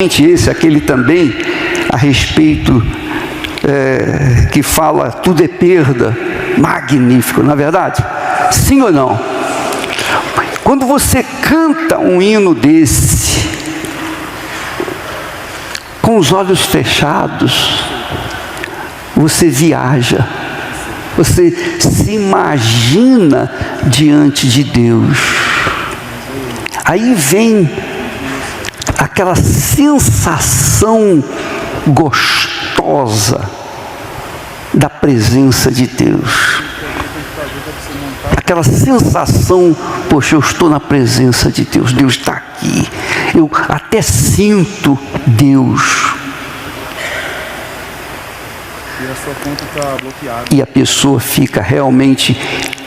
Esse, aquele também, a respeito, que fala tudo é perda, magnífico, na verdade? Sim ou não? Quando você canta um hino desse, com os olhos fechados, você viaja, você se imagina diante de Deus. Aí vem aquela sensação gostosa da presença de Deus. Aquela sensação, poxa, eu estou na presença de Deus, Deus está aqui. Eu até sinto Deus. E a sua conta está bloqueada. E a pessoa fica realmente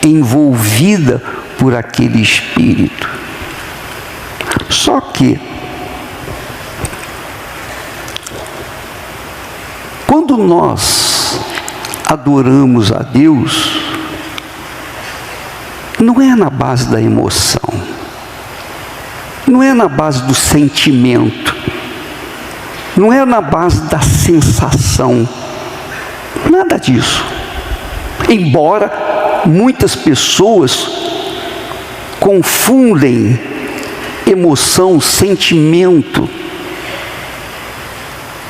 envolvida por aquele espírito. Só que, quando nós adoramos a Deus, não é na base da emoção, não é na base do sentimento, não é na base da sensação, nada disso. Embora muitas pessoas confundem emoção, sentimento,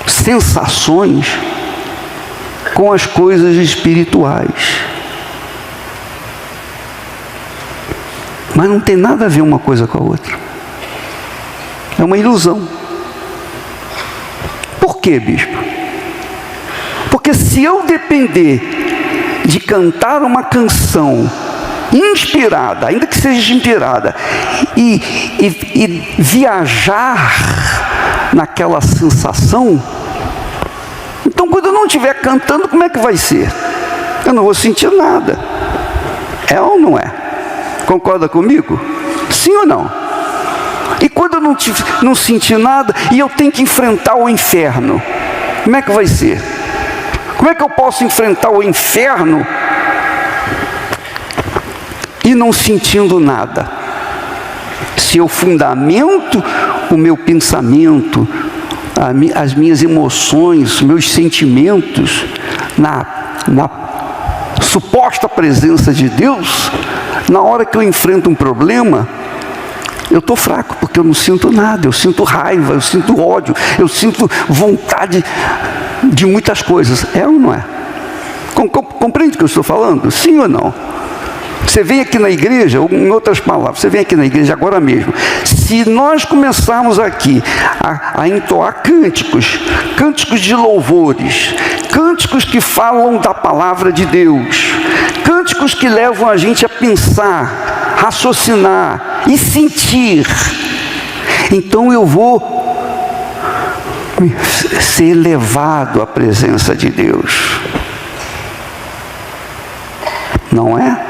sensações com as coisas espirituais. Mas não tem nada a ver uma coisa com a outra. É uma ilusão. Por quê, bispo? Porque se eu depender de cantar uma canção inspirada, ainda que seja inspirada, e viajar naquela sensação, então quando eu não estiver cantando, como é que vai ser? Eu não vou sentir nada. É ou não é? Concorda comigo? Sim ou não? E quando eu não sentir nada e eu tenho que enfrentar o inferno, como é que vai ser? Como é que eu posso enfrentar o inferno e não sentindo nada? Se eu fundamento o meu pensamento, as minhas emoções, meus sentimentos na suposta presença de Deus, na hora que eu enfrento um problema, eu estou fraco, porque eu não sinto nada, eu sinto raiva, eu sinto ódio, eu sinto vontade de muitas coisas. É ou não é? Compreende o que eu estou falando? Sim ou não? Você vem aqui na igreja, ou em outras palavras, você vem aqui na igreja agora mesmo. Se nós começarmos aqui a entoar cânticos de louvores, cânticos que falam da palavra de Deus, cânticos que levam a gente a pensar, raciocinar e sentir, então eu vou ser levado à presença de Deus. Não é?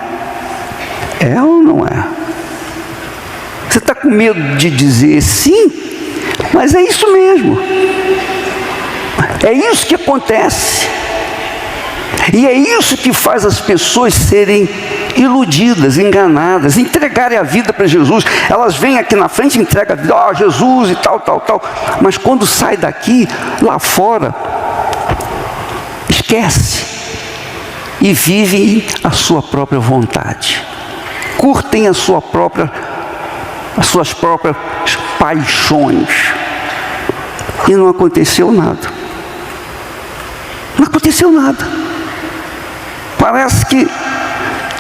É ou não é? Você está com medo de dizer sim? Mas é isso mesmo. É isso que acontece. E é isso que faz as pessoas serem iludidas, enganadas, entregarem a vida para Jesus. Elas vêm aqui na frente e entregam a vida, ó, Jesus e tal. Mas quando sai daqui, lá fora, esquece. E vivem a sua própria vontade. Curtem as suas próprias paixões. E não aconteceu nada. Não aconteceu nada. Parece que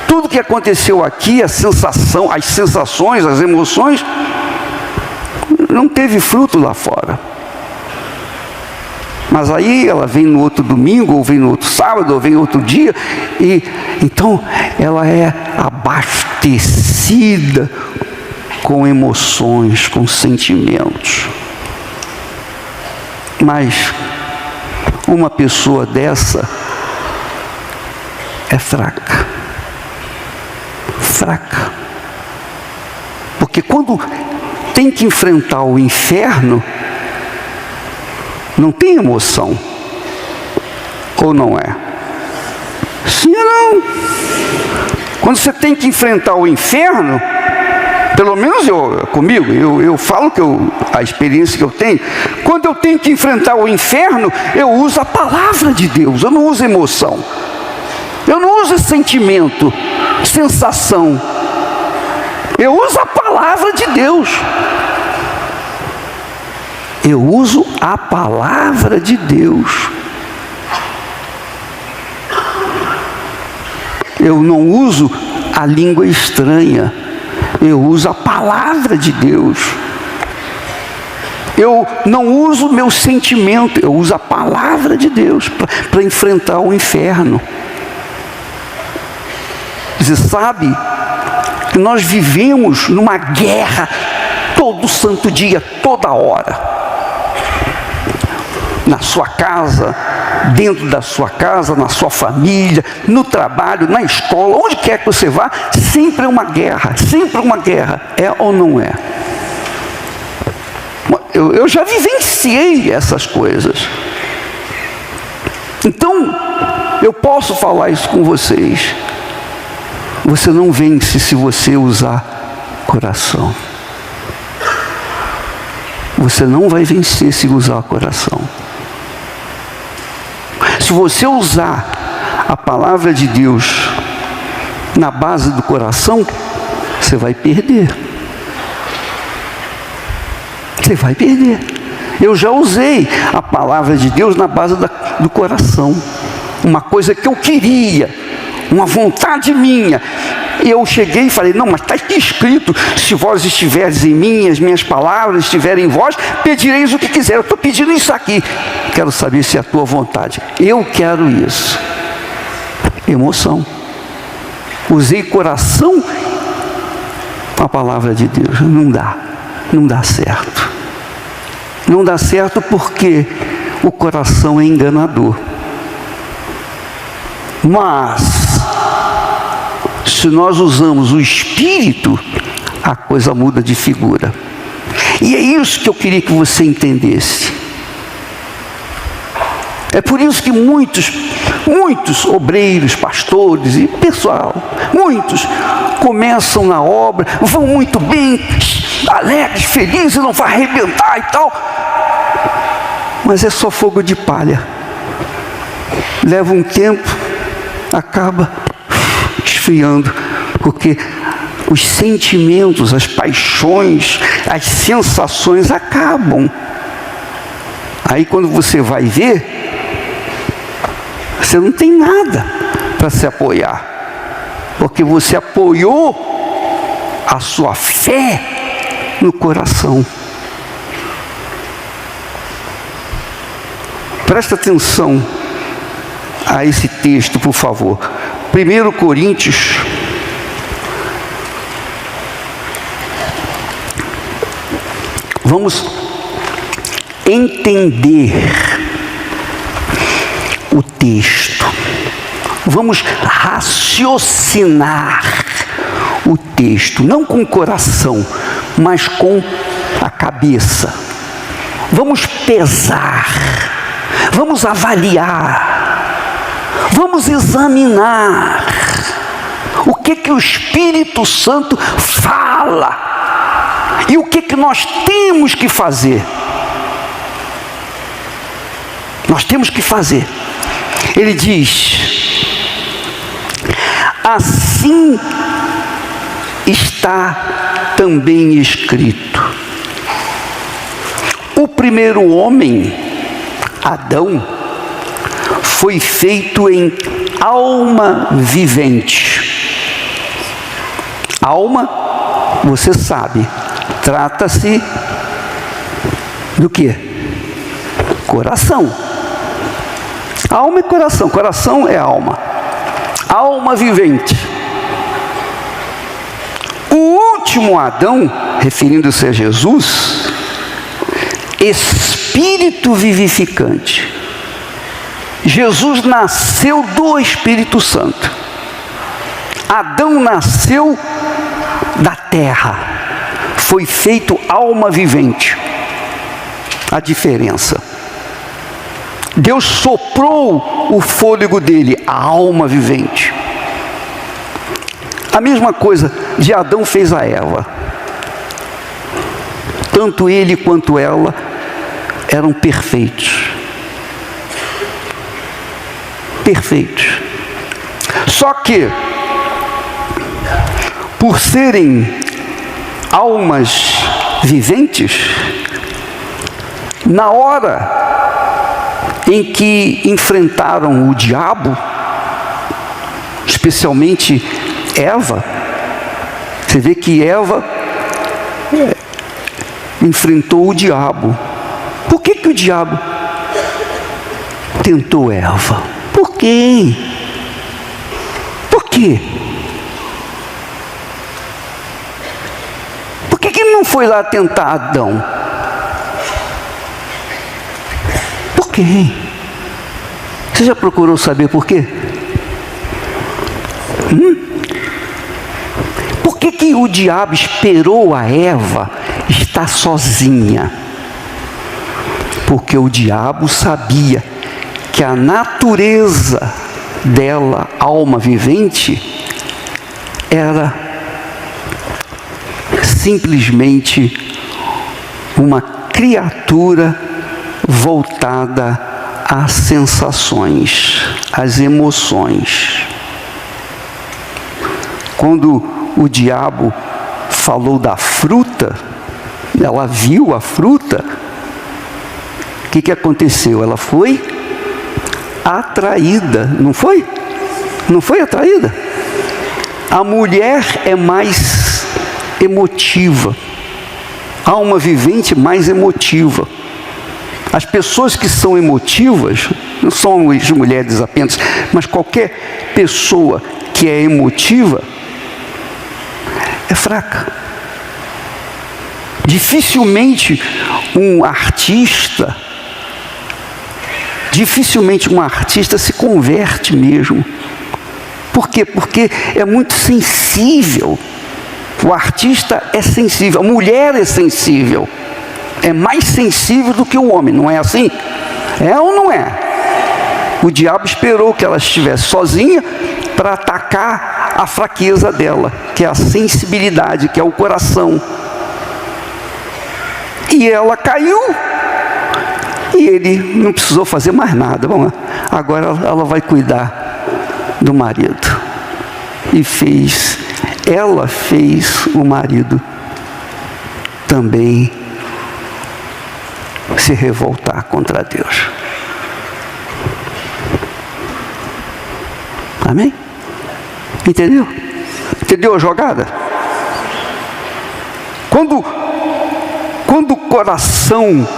tudo que aconteceu aqui, a sensação, as sensações, as emoções, não teve fruto lá fora. Mas aí ela vem no outro domingo, ou vem no outro sábado, ou vem no outro dia, e então ela é abastecida com emoções, com sentimentos. Mas uma pessoa dessa é fraca. Fraca. Porque quando tem que enfrentar o inferno, não tem emoção. Ou não é? Sim ou não? Quando você tem que enfrentar o inferno, Pelo menos comigo, eu falo que a experiência que eu tenho. Quando eu tenho que enfrentar o inferno, eu uso a palavra de Deus, eu não uso emoção. Eu não uso sentimento, sensação. Eu uso a palavra de Deus. Eu uso a palavra de Deus. Eu não uso a língua estranha. Eu uso a palavra de Deus. Eu não uso o meu sentimento. Eu uso a palavra de Deus para enfrentar o inferno. Você sabe que nós vivemos numa guerra todo santo dia, toda hora. Na sua casa, dentro da sua casa, na sua família, no trabalho, na escola, onde quer que você vá, sempre é uma guerra, sempre uma guerra. É ou não é? Eu já vivenciei essas coisas. Então, eu posso falar isso com vocês. Você não vence se você usar coração. Você não vai vencer se usar coração. Se você usar a palavra de Deus na base do coração, você vai perder. Você vai perder. Eu já usei a palavra de Deus na base do coração. Uma coisa que eu queria, uma vontade minha. E eu cheguei e falei, não, mas está aqui escrito, se vós estiveres em mim, as minhas palavras estiverem em vós, pedireis o que quiser. Eu estou pedindo isso aqui. Quero saber se é a tua vontade. Eu quero isso. Emoção. Usei coração com a palavra de Deus. Não dá certo. Não dá certo porque o coração é enganador. Mas se nós usamos o Espírito, a coisa muda de figura. E é isso que eu queria que você entendesse. É por isso que muitos obreiros, pastores e pessoal, muitos começam na obra, vão muito bem, alegres, felizes, não vai arrebentar e tal. Mas é só fogo de palha. Leva um tempo, acaba esfriando, porque os sentimentos, as paixões, as sensações acabam. Aí quando você vai ver, você não tem nada para se apoiar, porque você apoiou a sua fé no coração. Presta atenção a esse texto, por favor. 1 Coríntios, vamos entender o texto, vamos raciocinar o texto, não com o coração, mas com a cabeça. Vamos pesar, vamos avaliar, vamos examinar o que o Espírito Santo fala e o que nós temos que fazer. Nós temos que fazer. Ele diz: assim está também escrito. O primeiro homem, Adão, foi feito em alma vivente. Alma, você sabe, trata-se do quê? Coração. Alma e coração. Coração é alma. Alma vivente. O último Adão, referindo-se a Jesus, espírito vivificante. Jesus nasceu do Espírito Santo. Adão nasceu da terra. Foi feito alma vivente. A diferença. Deus soprou o fôlego dele, a alma vivente. A mesma coisa de Adão fez a Eva. Tanto ele quanto ela eram perfeitos. Perfeitos. Só que, por serem almas viventes, na hora em que enfrentaram o diabo, especialmente Eva, você vê que Eva enfrentou o diabo. Por que o diabo tentou Eva? Por quê? Por quê? Por que ele não foi lá tentar Adão? Por quê? Você já procurou saber por quê? Por que o diabo esperou a Eva estar sozinha? Porque o diabo sabia que a natureza dela, alma vivente, era simplesmente uma criatura voltada às sensações, às emoções. Quando o diabo falou da fruta, ela viu a fruta, o que aconteceu? Ela foi atraída, não foi? Não foi atraída? A mulher é mais emotiva, a alma vivente mais emotiva. As pessoas que são emotivas, não são as mulheres apenas, mas qualquer pessoa que é emotiva, é fraca. Dificilmente um artista se converte mesmo. Por quê? Porque é muito sensível. O artista é sensível, a mulher é sensível. É mais sensível do que o homem, não é assim? É ou não é? O diabo esperou que ela estivesse sozinha para atacar a fraqueza dela, que é a sensibilidade, que é o coração. E ela caiu, e ele não precisou fazer mais nada. Vamos lá. Agora ela vai cuidar do marido. E ela fez o marido também se revoltar contra Deus. Amém? Entendeu? Entendeu a jogada? Quando o coração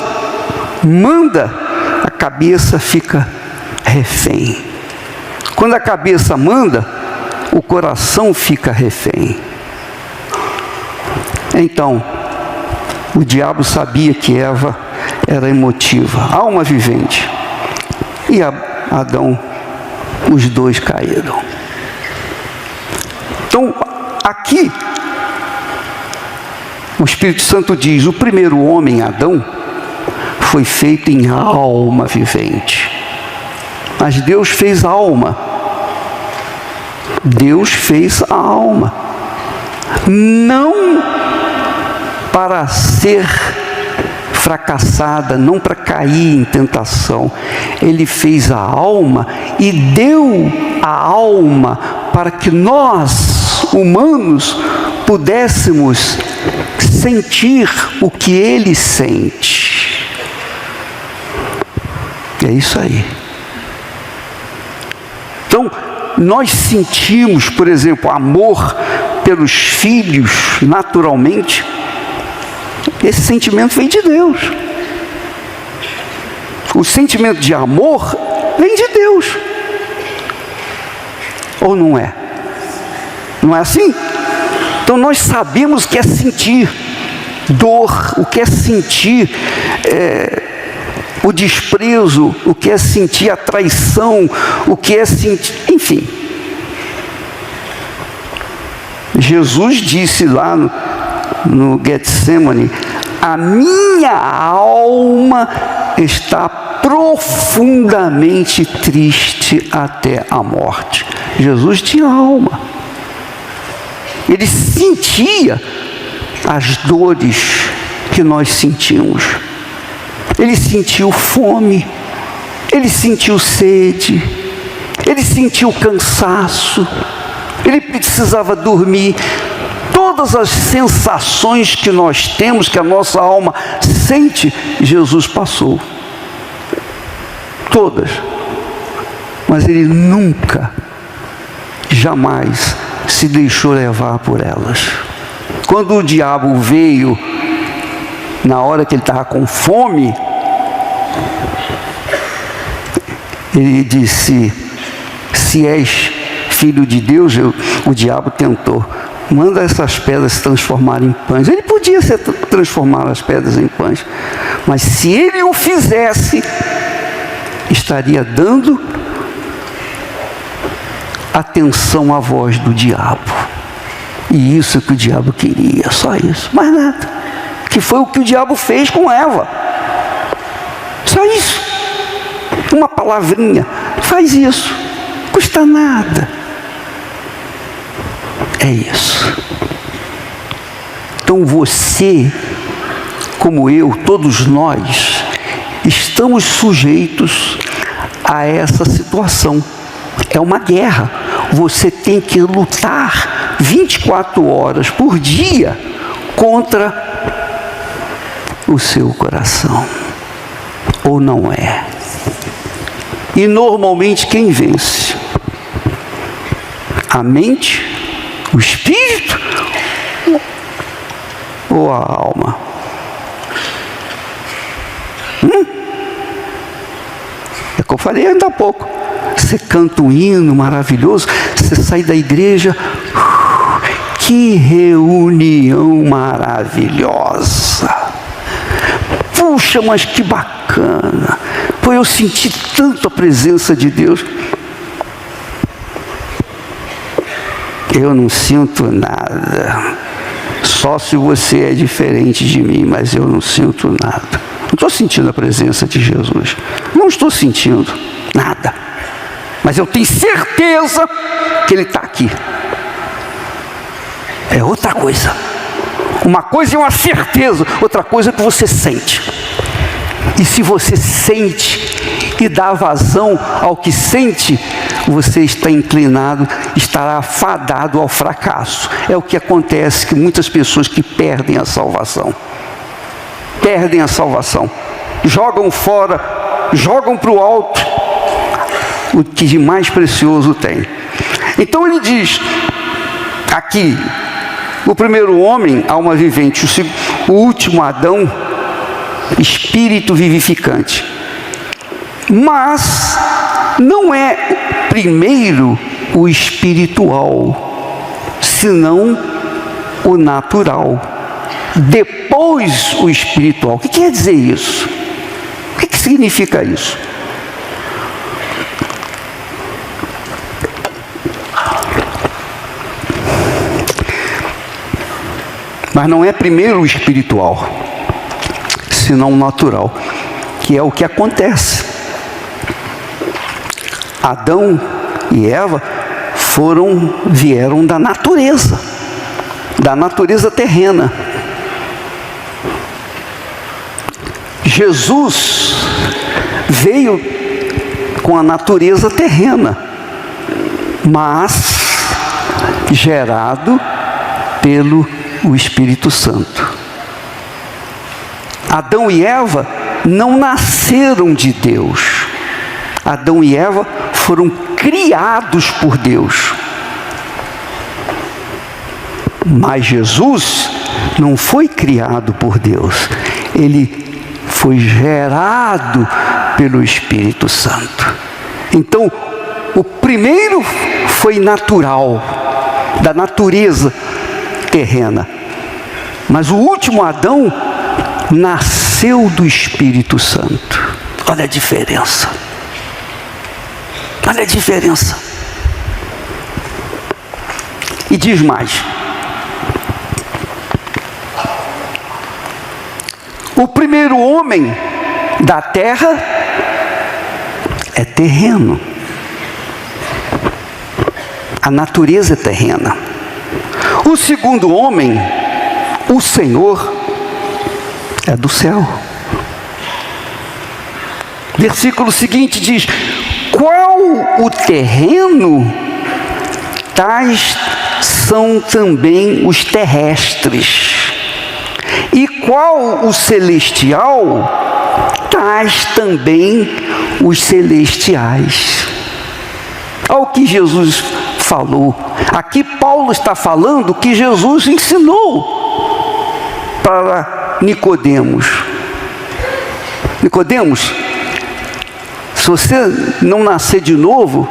manda, a cabeça fica refém. Quando a cabeça manda, o coração fica refém. Então, o diabo sabia que Eva era emotiva, alma vivente. E Adão, os dois caíram. Então, aqui, o Espírito Santo diz: o primeiro homem, Adão, foi feito em alma vivente. Mas Deus fez a alma. Deus fez a alma. Não para ser fracassada, não para cair em tentação. Ele fez a alma e deu a alma para que nós, humanos, pudéssemos sentir o que ele sente. É isso aí. Então, nós sentimos, por exemplo, amor pelos filhos naturalmente. Esse sentimento vem de Deus. O sentimento de amor vem de Deus. Ou não é? Não é assim? Então nós sabemos o que é sentir dor, o que é sentir o desprezo, o que é sentir a traição, o que é sentir, enfim. Jesus disse lá no Getsemane: a minha alma está profundamente triste até a morte. Jesus tinha alma. Ele sentia as dores que nós sentimos. Ele sentiu fome, ele sentiu sede, ele sentiu cansaço, ele precisava dormir. Todas as sensações que nós temos, que a nossa alma sente, Jesus passou. Todas. Mas ele nunca, jamais se deixou levar por elas. Quando o diabo veio, na hora que ele estava com fome, ele disse: se és filho de Deus, o diabo tentou, manda essas pedras se transformarem em pães. Ele podia transformar as pedras em pães, mas se ele o fizesse, estaria dando atenção à voz do diabo. E isso que o diabo queria, só isso, mais nada. Que foi o que o diabo fez com Eva. Só isso. Uma palavrinha, faz isso, custa nada. É isso. Então você, como eu, todos nós, estamos sujeitos a essa situação. É uma guerra. Você tem que lutar 24 horas por dia contra o seu coração. Ou não é? E normalmente quem vence? A mente, o espírito ou a alma? É o que eu falei ainda há pouco. Você canta um hino maravilhoso, você sai da igreja, que reunião maravilhosa. Puxa, mas que bacana. Pô, eu senti tanto a presença de Deus. Eu não sinto nada. Só se você é diferente de mim, mas eu não sinto nada. Não estou sentindo a presença de Jesus. Não estou sentindo nada. Mas eu tenho certeza que Ele está aqui. É outra coisa. Uma coisa é uma certeza, outra coisa é que você sente. E se você sente e dá vazão ao que sente, você está inclinado, estará fadado ao fracasso. É o que acontece com muitas pessoas que perdem a salvação. Perdem a salvação. Jogam fora, jogam para o alto o que de mais precioso tem. Então ele diz aqui, o primeiro homem, alma vivente, o último Adão, espírito vivificante. Mas não é primeiro o espiritual, senão o natural. Depois o espiritual. O que quer dizer isso? O que significa isso? Mas não é primeiro o espiritual, senão o natural, que é o que acontece. Adão e Eva vieram da natureza terrena. Jesus veio com a natureza terrena, mas gerado pelo Espírito Santo. Adão e Eva não nasceram de Deus. Adão e Eva foram criados por Deus. Mas Jesus não foi criado por Deus. Ele foi gerado pelo Espírito Santo. Então, o primeiro foi natural, da natureza terrena. Mas o último Adão nasceu do Espírito Santo. Olha a diferença. Olha a diferença. E diz mais. O primeiro homem da terra é terreno. A natureza é terrena. O segundo homem, o Senhor, é do céu. Versículo seguinte diz: qual o terreno, tais são também os terrestres. E qual o celestial, tais também os celestiais. Olha o que Jesus falou. Aqui Paulo está falando o que Jesus ensinou para Nicodemos. Nicodemos, se você não nascer de novo,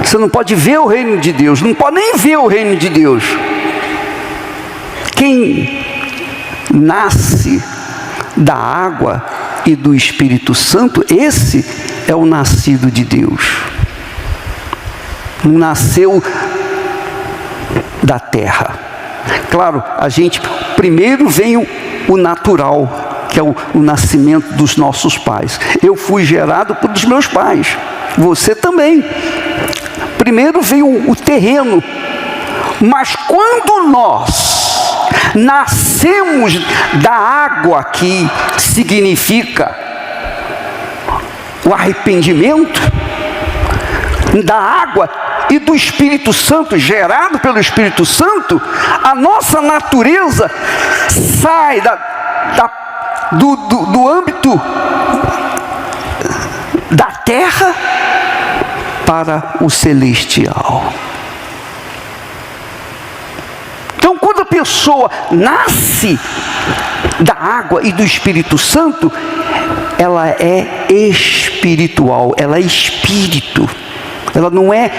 você não pode ver o reino de Deus, não pode nem ver o reino de Deus. Quem nasce da água e do Espírito Santo, esse é o nascido de Deus. Não nasceu da terra. Claro, primeiro vem o natural, que é o nascimento dos nossos pais. Eu fui gerado pelos meus pais, você também. Primeiro veio o terreno, mas quando nós nascemos da água, que significa o arrependimento, da água e do Espírito Santo, gerado pelo Espírito Santo, a nossa natureza sai do âmbito da terra para o celestial. Então, quando a pessoa nasce da água e do Espírito Santo, ela é espiritual, ela é espírito, ela não é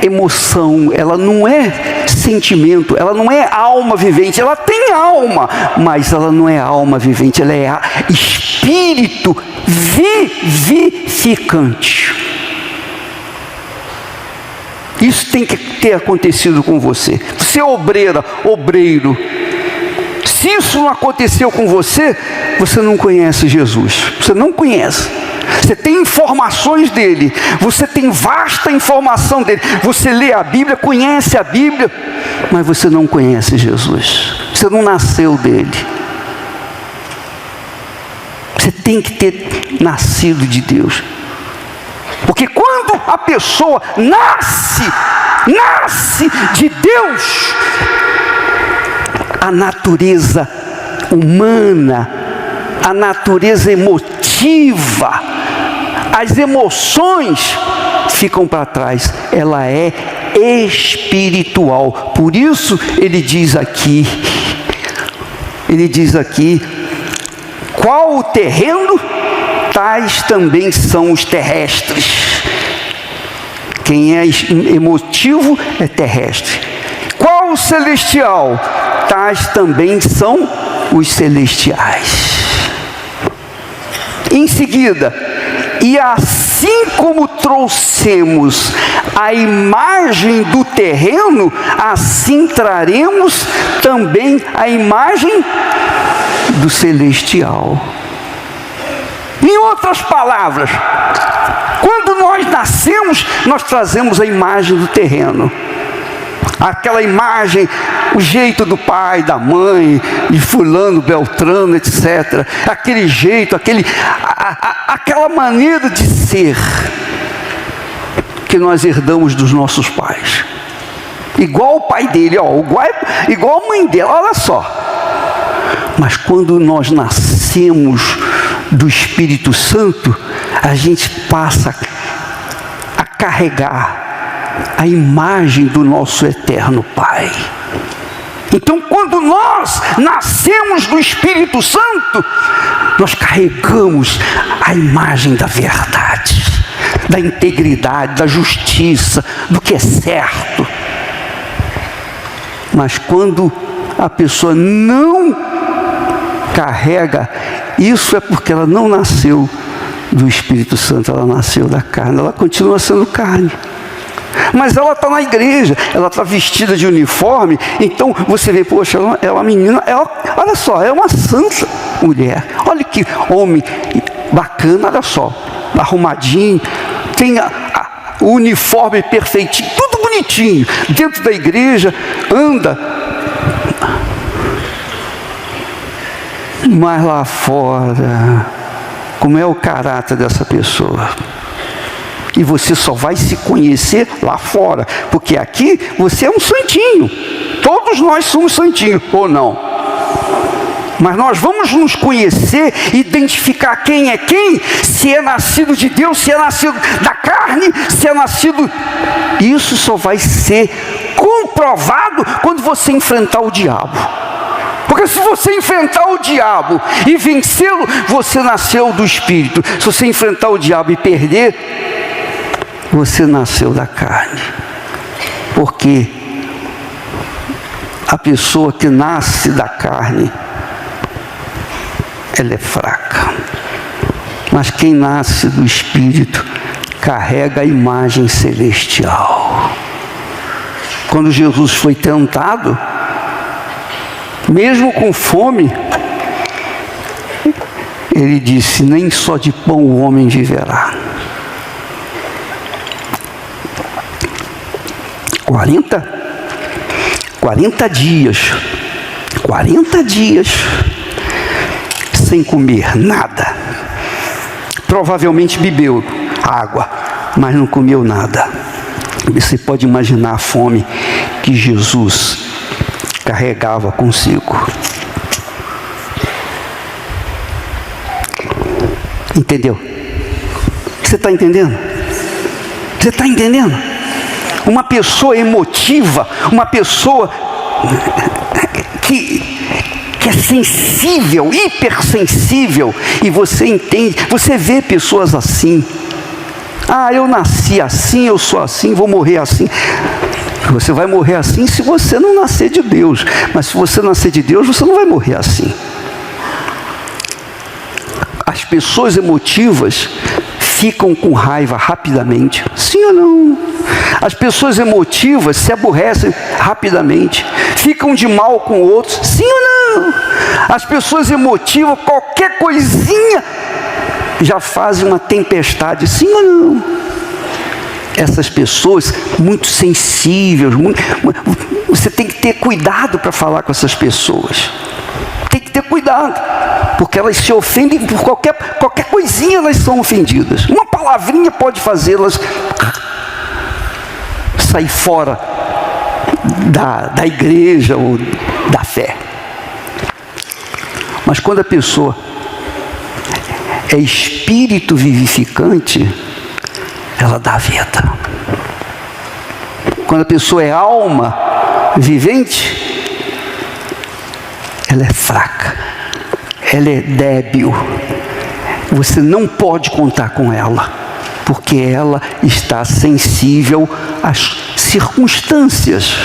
emoção, ela não é sentimento, ela não é alma vivente. Ela tem alma, mas ela não é alma vivente, ela é espírito vivificante. Isso tem que ter acontecido com você. Você é obreira, obreiro. Se isso não aconteceu com você, você não conhece Jesus. Você não conhece. Você tem informações dele, você tem vasta informação dele, você lê a Bíblia, conhece a Bíblia, mas você não conhece Jesus. Você não nasceu dele. Você tem que ter nascido de Deus. Porque quando a pessoa nasce de Deus, a natureza humana, a natureza emotiva, as emoções ficam para trás. Ela é espiritual. Por isso ele diz aqui, qual o terreno, tais também são os terrestres. Quem é emotivo é terrestre. Qual o celestial? Tais também são os celestiais. Em seguida, e assim como trouxemos a imagem do terreno, assim traremos também a imagem do celestial. Em outras palavras, quando nós nascemos, nós trazemos a imagem do terreno. Aquela imagem, o jeito do pai, da mãe, de fulano, beltrano, etc. Aquele jeito, aquela maneira de ser que nós herdamos dos nossos pais. Igual o pai dele, igual a mãe dela, olha só. Mas quando nós nascemos do Espírito Santo, a gente passa a carregar a imagem do nosso eterno Pai. Então, quando nós nascemos do Espírito Santo, nós carregamos a imagem da verdade, da integridade, da justiça, do que é certo. Mas quando a pessoa não carrega, isso é porque ela não nasceu do Espírito Santo, ela nasceu da carne, ela continua sendo carne. Mas ela está na igreja, ela está vestida de uniforme, então você vê, poxa, ela é uma menina, olha só, é uma santa mulher, olha que homem bacana, olha só, arrumadinho, tem o uniforme perfeitinho, tudo bonitinho, dentro da igreja, anda. Mas lá fora, como é o caráter dessa pessoa? E você só vai se conhecer lá fora, porque aqui você é um santinho. Todos nós somos santinhos, ou não? Mas nós vamos nos conhecer, identificar quem é quem, se é nascido de Deus, se é nascido da carne, se é nascido... Isso só vai ser comprovado quando você enfrentar o diabo. Porque se você enfrentar o diabo e vencê-lo, você nasceu do Espírito. Se você enfrentar o diabo e perder, você nasceu da carne. Porque a pessoa que nasce da carne, ela é fraca. Mas quem nasce do Espírito carrega a imagem celestial. Quando Jesus foi tentado, mesmo com fome, ele disse: nem só de pão o homem viverá. 40 dias sem comer nada. Provavelmente bebeu água, mas não comeu nada. Você pode imaginar a fome que Jesus carregava consigo. Entendeu? Você está entendendo? Você está entendendo? Uma pessoa emotiva, uma pessoa que é sensível, hipersensível, e você entende, você vê pessoas assim. Ah, eu nasci assim, eu sou assim, vou morrer assim. Você vai morrer assim se você não nascer de Deus. Mas se você nascer de Deus, você não vai morrer assim. As pessoas emotivas ficam com raiva rapidamente. Sim ou não? As pessoas emotivas se aborrecem rapidamente. Ficam de mal com outros. Sim ou não? As pessoas emotivas, qualquer coisinha, já fazem uma tempestade. Sim ou não? Essas pessoas muito sensíveis, você tem que ter cuidado para falar com essas pessoas. Tem que ter cuidado, porque elas se ofendem por qualquer coisinha, elas são ofendidas. Uma palavrinha pode fazê-las sair fora da igreja ou da fé. Mas quando a pessoa é espírito vivificante, ela dá vida. Quando a pessoa é alma vivente, ela é fraca, ela é débil. Você não pode contar com ela, porque ela está sensível às circunstâncias.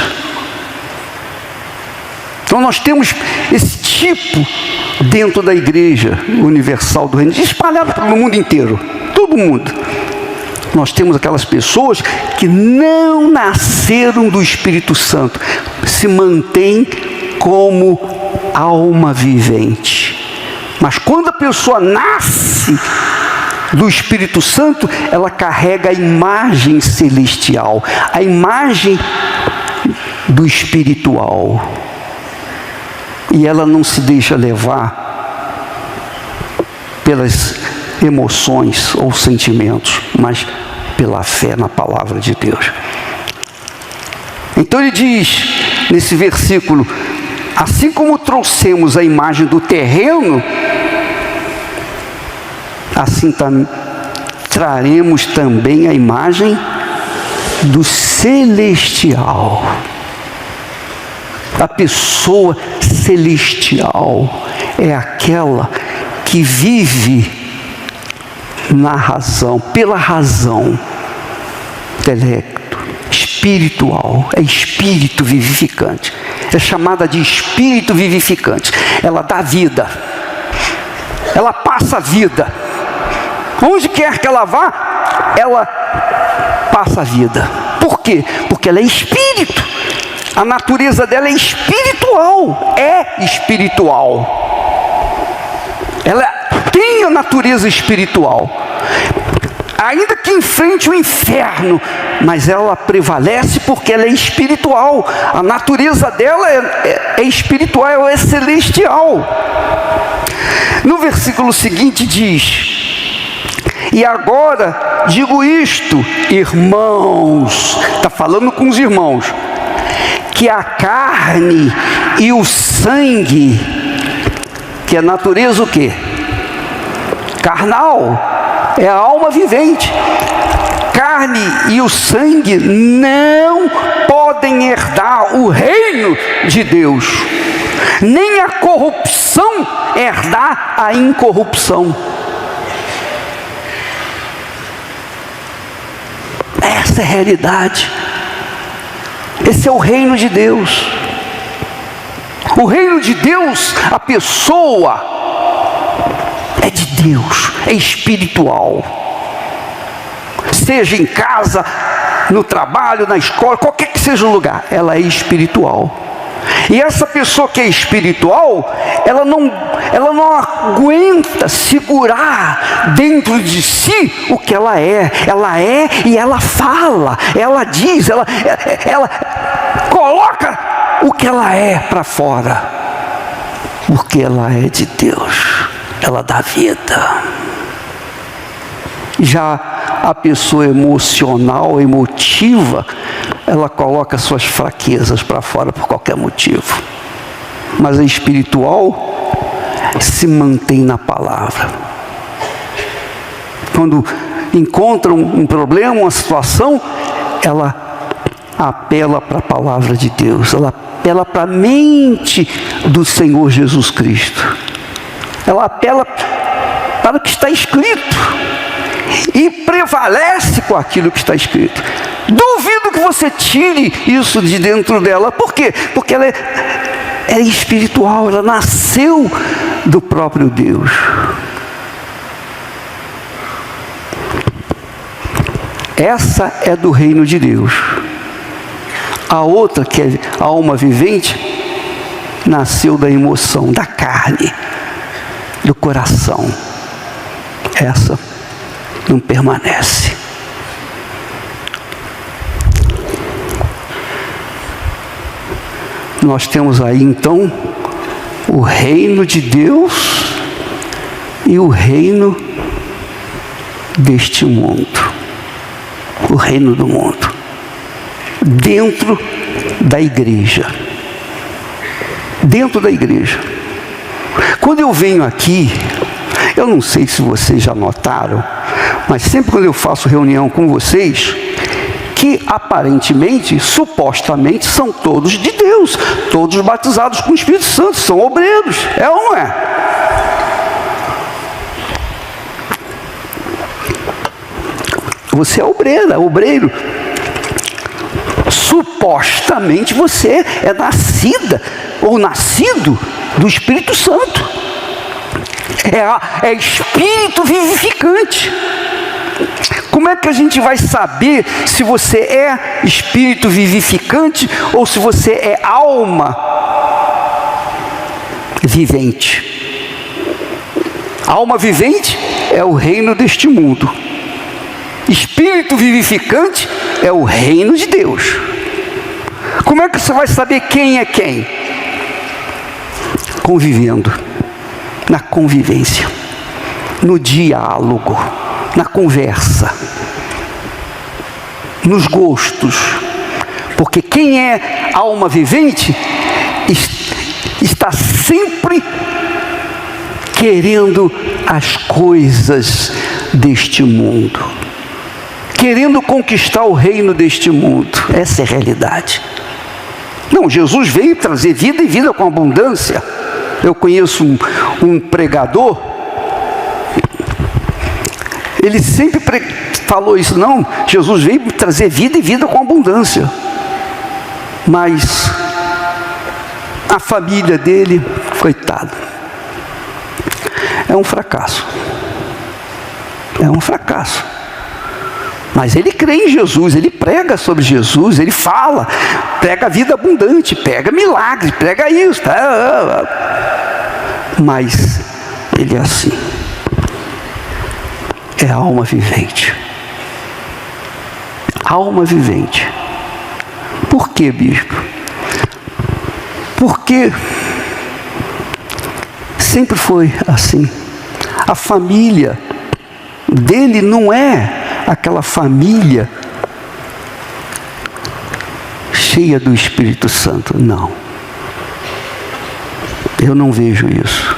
Então nós temos esse tipo dentro da Igreja Universal do Reino, espalhado pelo mundo inteiro, todo mundo. Nós temos aquelas pessoas que não nasceram do Espírito Santo, se mantêm como alma vivente. Mas quando a pessoa nasce do Espírito Santo, ela carrega a imagem celestial, a imagem do espiritual. E ela não se deixa levar pelas emoções ou sentimentos, mas pela fé na palavra de Deus. Então ele diz nesse versículo: assim como trouxemos a imagem do terreno, assim traremos também a imagem do celestial. A pessoa celestial é aquela que vive na razão, pela razão, intelecto, espiritual, é espírito vivificante. É chamada de espírito vivificante. Ela dá vida, ela passa vida. Onde quer que ela vá, ela passa a vida. Por quê? Porque ela é espírito. A natureza dela é espiritual. É espiritual. Ela tem a natureza espiritual. Ainda que enfrente o inferno, mas ela prevalece porque ela é espiritual. A natureza dela é espiritual, ela é celestial. No versículo seguinte diz: e agora digo isto, irmãos, está falando com os irmãos, que a carne e o sangue, que é natureza o quê? Carnal, é a alma vivente. Carne e o sangue não podem herdar o reino de Deus, nem a corrupção herdar a incorrupção. Essa é a realidade. Esse é o reino de Deus. O reino de Deus, a pessoa é de Deus, é espiritual. Seja em casa, no trabalho, na escola, qualquer que seja o lugar, ela é espiritual. E essa pessoa que é espiritual, ela não aguenta segurar dentro de si o que ela é. Ela é e ela fala, ela diz, ela coloca o que ela é para fora. Porque ela é de Deus, ela dá vida. Já a pessoa emocional, emotiva, ela coloca suas fraquezas para fora por qualquer motivo. Mas a espiritual se mantém na palavra. Quando encontra um problema, uma situação, ela apela para a palavra de Deus, ela apela para a mente do Senhor Jesus Cristo. Ela apela para o que está escrito e prevalece com aquilo que está escrito. Duvido que você tire isso de dentro dela. Por quê? Porque ela é espiritual, ela nasceu do próprio Deus. Essa é do reino de Deus. A outra, que é a alma vivente, nasceu da emoção, da carne, do coração. Essa não permanece. Nós temos aí então o reino de Deus e o reino deste mundo, o reino do mundo, dentro da igreja. Dentro da igreja. Quando eu venho aqui, eu não sei se vocês já notaram, mas sempre quando eu faço reunião com vocês, que aparentemente, supostamente, são todos de Deus, todos batizados com o Espírito Santo, são obreiros, é ou não é? Você é obreira, obreiro. Supostamente você é nascida ou nascido do Espírito Santo. É espírito vivificante. Como é que a gente vai saber se você é espírito vivificante ou se você é alma vivente? Alma vivente é o reino deste mundo. Espírito vivificante é o reino de Deus. Como é que você vai saber quem é quem? Convivendo, na convivência, no diálogo, na conversa, nos gostos. Porque quem é alma vivente está sempre querendo as coisas deste mundo, querendo conquistar o reino deste mundo. Essa é a realidade. Não, Jesus veio trazer vida e vida com abundância. Eu conheço um pregador, ele sempre falou isso. Não, Jesus veio trazer vida e vida com abundância. Mas a família dele, coitado, é um fracasso. É um fracasso. Mas ele crê em Jesus, ele prega sobre Jesus, ele fala, prega vida abundante, prega milagre, prega isso. Mas ele é assim. É alma vivente. Alma vivente. Por quê, bispo? Porque sempre foi assim. A família dele não é aquela família cheia do Espírito Santo, não. Eu não vejo isso.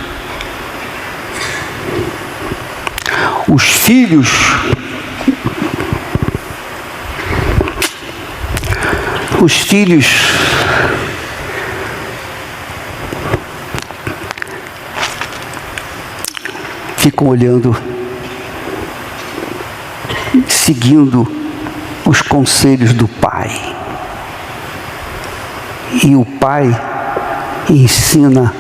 Os filhos ficam olhando, seguindo os conselhos do pai. E o pai ensinou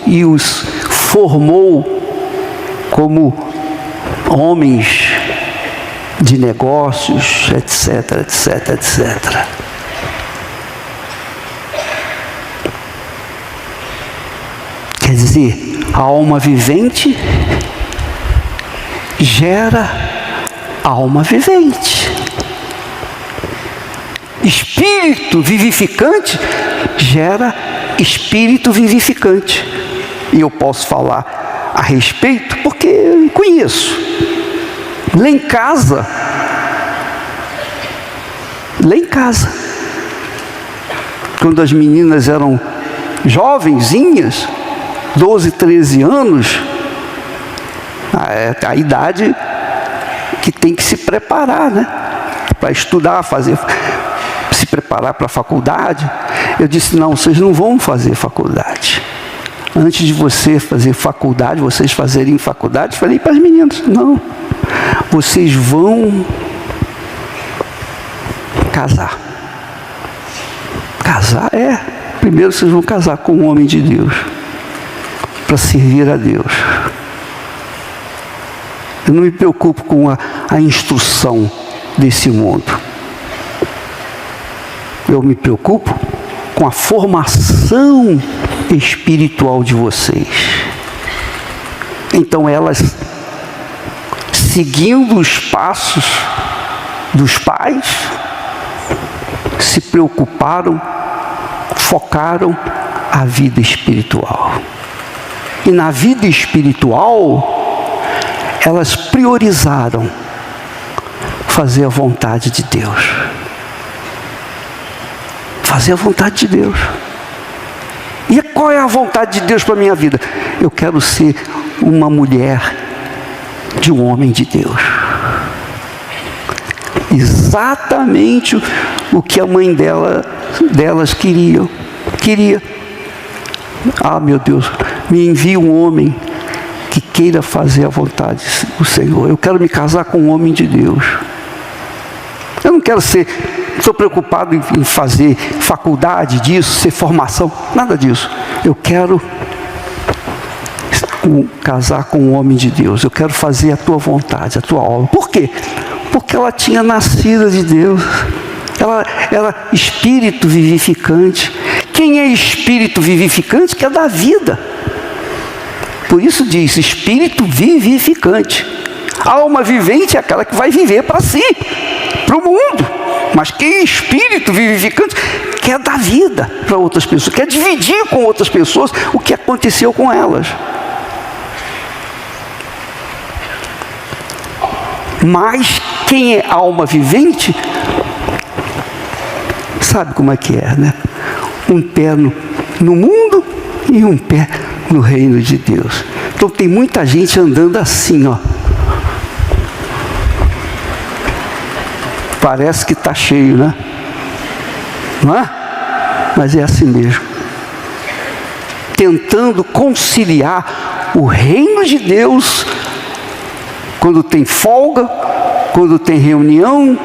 e os formou como homens de negócios, etc, etc, etc. Quer dizer, a alma vivente gera alma vivente. Espírito vivificante gera espírito vivificante. E eu posso falar a respeito porque eu conheço. Lá em casa, quando as meninas eram jovenzinhas, 12, 13 anos, a idade que tem que se preparar, né? Para estudar, se preparar para a faculdade. Eu disse, não, vocês não vão fazer faculdade. Antes de você fazer faculdade, vocês fazerem faculdade, falei para as meninas, não, vocês vão casar. Casar primeiro vocês vão casar com um homem de Deus, para servir a Deus. Eu não me preocupo com a instrução desse mundo. Eu me preocupo com a formação espiritual de vocês. Então elas, seguindo os passos dos pais, se preocuparam, focaram a vida espiritual. E na vida espiritual, elas priorizaram fazer a vontade de Deus. Fazer a vontade de Deus. E qual é a vontade de Deus para a minha vida? Eu quero ser uma mulher de um homem de Deus. Exatamente o que a mãe delas queria. Ah, meu Deus, me envia um homem que queira fazer a vontade do Senhor. Eu quero me casar com um homem de Deus. Eu não quero estou preocupado em fazer faculdade disso, ser formação, nada disso. Eu quero casar com um homem de Deus. Eu quero fazer a tua vontade, a tua obra. Por quê? Porque ela tinha nascido de Deus. Ela era espírito vivificante. Quem é espírito vivificante? Que é da vida. Por isso diz, espírito vivificante. A alma vivente é aquela que vai viver para si, para o mundo. Mas quem é espírito vivificante quer dar vida para outras pessoas, quer dividir com outras pessoas o que aconteceu com elas. Mas quem é alma vivente sabe como é que é, né? Um pé no mundo e um pé no reino de Deus. Então tem muita gente andando assim, ó. Parece que está cheio, né? Não é? Mas é assim mesmo. Tentando conciliar o reino de Deus quando tem folga, quando tem reunião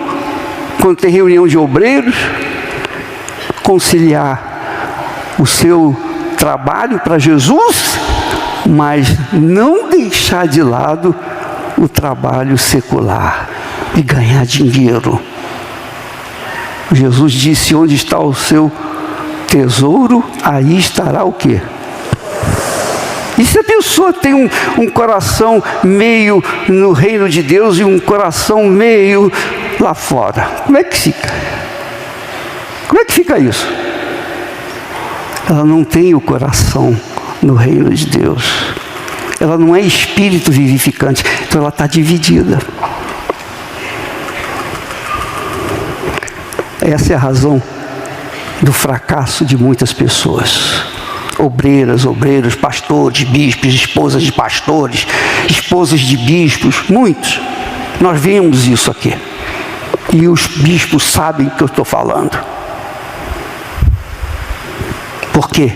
de obreiros, conciliar o seu trabalho para Jesus, mas não deixar de lado o trabalho secular e ganhar dinheiro. Jesus disse, onde está o seu tesouro, aí estará o quê? E se a pessoa tem um coração meio no reino de Deus e um coração meio lá fora, como é que fica? Como é que fica isso? Ela não tem o coração no reino de Deus. Ela não é espírito vivificante, então ela está dividida. Essa é a razão do fracasso de muitas pessoas. Obreiras, obreiros, pastores, bispos, esposas de pastores, esposas de bispos, muitos. Nós vimos isso aqui. E os bispos sabem o que eu estou falando. Por quê?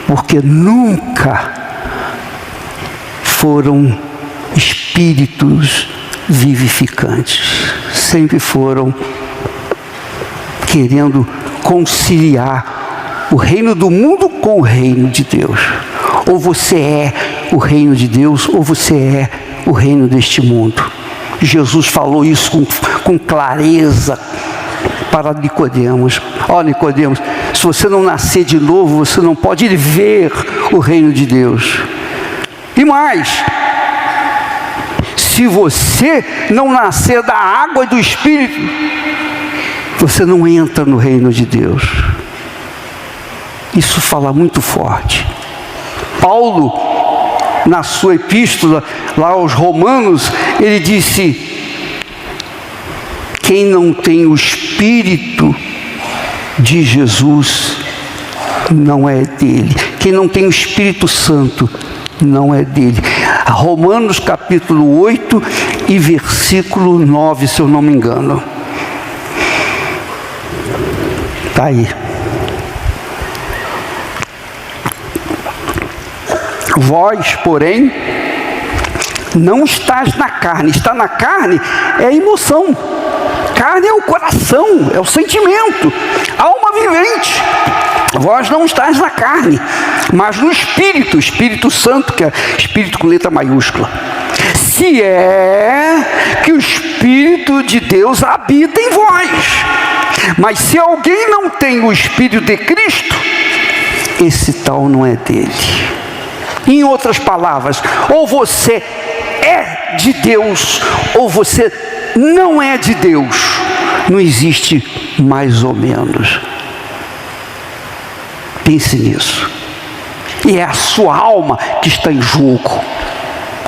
Porque nunca foram espíritos vivificantes. Sempre foram querendo conciliar o reino do mundo com o reino de Deus. Ou você é o reino de Deus, ou você é o reino deste mundo. Jesus falou isso com clareza para Nicodemos. Ó, Nicodemos, se você não nascer de novo, você não pode ver o reino de Deus. E mais, se você não nascer da água e do Espírito, você não entra no reino de Deus. Isso fala muito forte. Paulo, na sua epístola lá aos Romanos, ele disse: quem não tem o Espírito de Jesus não é dele. Quem não tem o Espírito Santo não é dele. Romanos capítulo 8 e versículo 9, se eu não me engano. Está aí. Vós, porém, não estás na carne. Estar na carne é a emoção. Carne é o coração, é o sentimento, alma vivente. Vós não estás na carne, mas no Espírito, Espírito Santo, que é Espírito com letra maiúscula. Se é que o Espírito de Deus habita em vós. Mas se alguém não tem o Espírito de Cristo, esse tal não é dele. Em outras palavras, ou você é de Deus, ou você não é de Deus. Não existe mais ou menos. Pense nisso. E é a sua alma que está em jogo.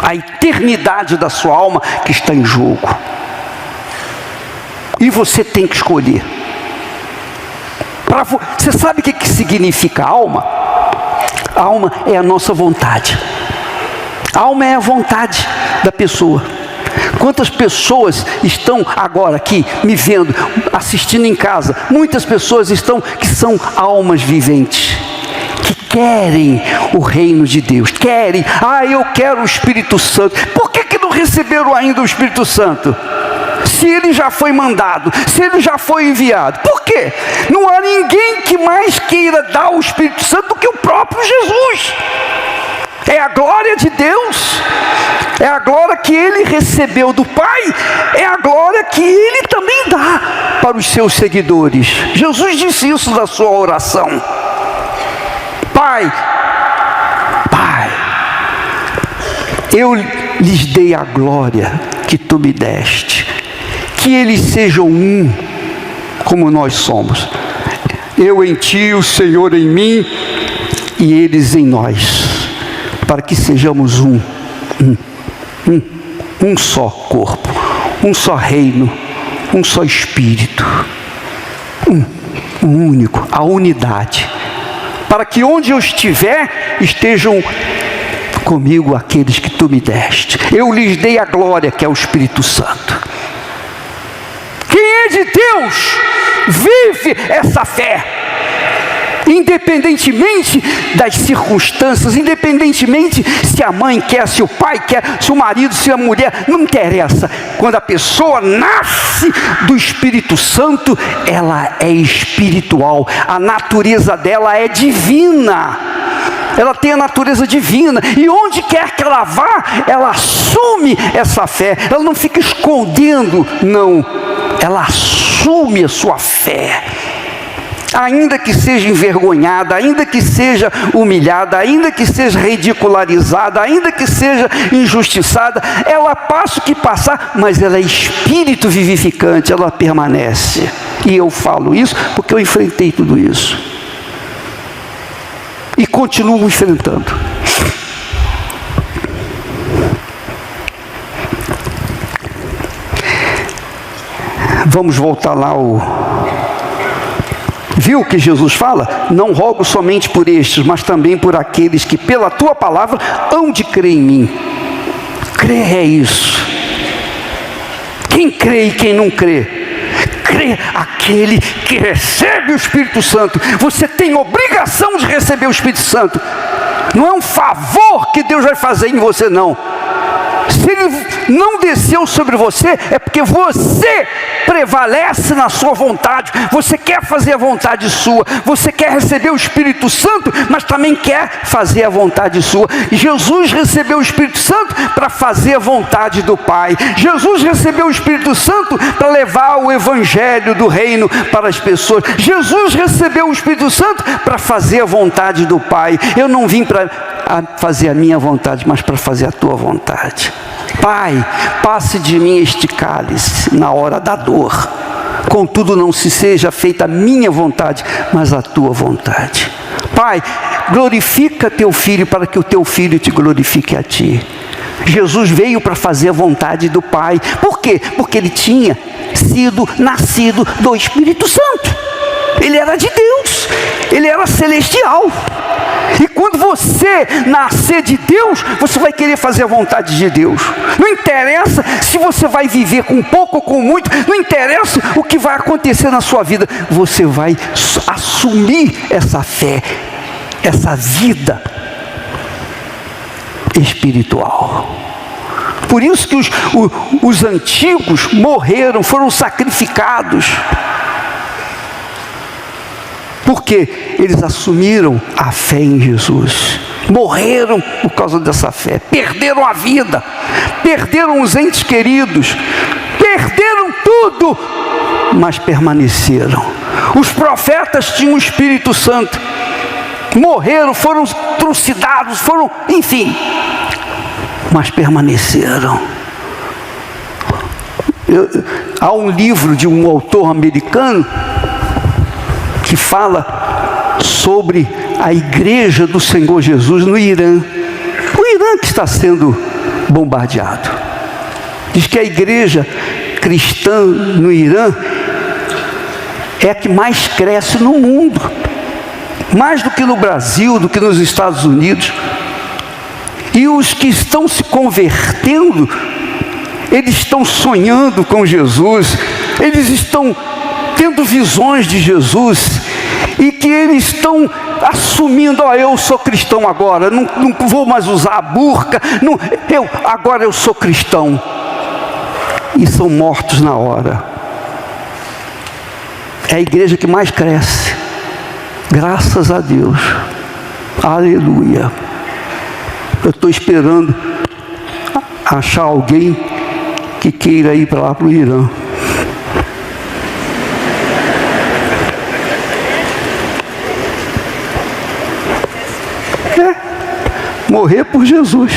A eternidade da sua alma que está em jogo. E você tem que escolher. Você sabe o que significa alma? A alma é a nossa vontade. A alma é a vontade da pessoa. Quantas pessoas estão agora aqui me vendo, assistindo em casa? Muitas pessoas estão que são almas viventes, que querem o reino de Deus, querem, eu quero o Espírito Santo. Por que não receberam ainda o Espírito Santo? Se ele já foi mandado, se ele já foi enviado, por quê? Não há ninguém que mais queira dar o Espírito Santo do que o próprio Jesus. É a glória de Deus, é a glória que ele recebeu do Pai, é a glória que ele também dá para os seus seguidores. Jesus disse isso na sua oração: Pai, eu lhes dei a glória que tu me deste, que eles sejam um, como nós somos. Eu em ti, o Senhor em mim, e eles em nós, para que sejamos um só corpo, um só reino, um só Espírito, um único, a unidade, para que onde eu estiver, estejam comigo aqueles que tu me deste. Eu lhes dei a glória, que é o Espírito Santo. Quem é de Deus, vive essa fé, independentemente das circunstâncias, independentemente se a mãe quer, se o pai quer, se o marido, se a mulher, não interessa. Quando a pessoa nasce do Espírito Santo, ela é espiritual, a natureza dela é divina, ela tem a natureza divina, e onde quer que ela vá, ela assume essa fé, ela não fica escondendo, não, ela assume a sua fé. Ainda que seja envergonhada, ainda que seja humilhada, ainda que seja ridicularizada, ainda que seja injustiçada, ela passa o que passar, mas ela é espírito vivificante, ela permanece. E eu falo isso porque eu enfrentei tudo isso. e continuo enfrentando. Vamos voltar lá Viu o que Jesus fala? Não rogo somente por estes, mas também por aqueles que pela tua palavra hão de crer em mim. Crer é isso. Quem crê e quem não crê? Crê aquele que recebe o Espírito Santo. Você tem obrigação de receber o Espírito Santo. Não é um favor que Deus vai fazer em você, não. Se Ele não desceu sobre você, é porque você prevalece na sua vontade. Você quer fazer a vontade sua. Você quer receber o Espírito Santo, mas também quer fazer a vontade sua. Jesus recebeu o Espírito Santo para fazer a vontade do Pai. Jesus recebeu o Espírito Santo para levar o Evangelho do Reino para as pessoas. Jesus recebeu o Espírito Santo para fazer a vontade do Pai. Eu não vim para fazer a minha vontade, mas para fazer a tua vontade. Pai, passe de mim este cálice na hora da dor. Contudo, não se seja feita a minha vontade, mas a tua vontade. Pai, glorifica teu filho para que o teu filho te glorifique a ti. Jesus veio para fazer a vontade do Pai. Por quê? Porque ele tinha sido nascido do Espírito Santo. Ele era de Deus, ele era celestial. E quando você nascer de Deus, você vai querer fazer a vontade de Deus. Não interessa se você vai viver com pouco ou com muito, não interessa o que vai acontecer na sua vida. Você vai assumir essa fé, essa vida espiritual. Por isso que os antigos morreram, foram sacrificados. Porque eles assumiram a fé em Jesus. Morreram por causa dessa fé. Perderam a vida. Perderam os entes queridos. Perderam tudo. Mas permaneceram. Os profetas tinham o Espírito Santo. Morreram, foram trucidados, enfim. Mas permaneceram. Há um livro de um autor americano que fala sobre a igreja do Senhor Jesus no Irã. O Irã que está sendo bombardeado. Diz que a igreja cristã no Irã é a que mais cresce no mundo. Mais do que no Brasil, do que nos Estados Unidos. E os que estão se convertendo, eles estão sonhando com Jesus. Eles estão tendo visões de Jesus, e que eles estão assumindo, eu sou cristão agora, não vou mais usar a burca, agora eu sou cristão, e são mortos na hora. É a igreja que mais cresce, graças a Deus, aleluia. Eu estou esperando achar alguém que queira ir para lá para o Irã. Morrer por Jesus.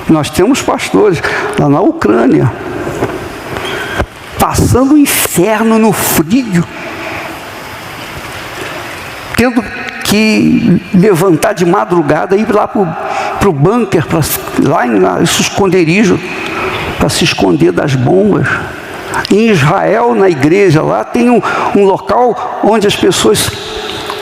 Nós temos pastores lá na Ucrânia, passando o inferno no frio, tendo que levantar de madrugada e ir lá para o bunker, lá em esconderijo, para se esconder das bombas. Em Israel, na igreja, lá tem um local onde as pessoas,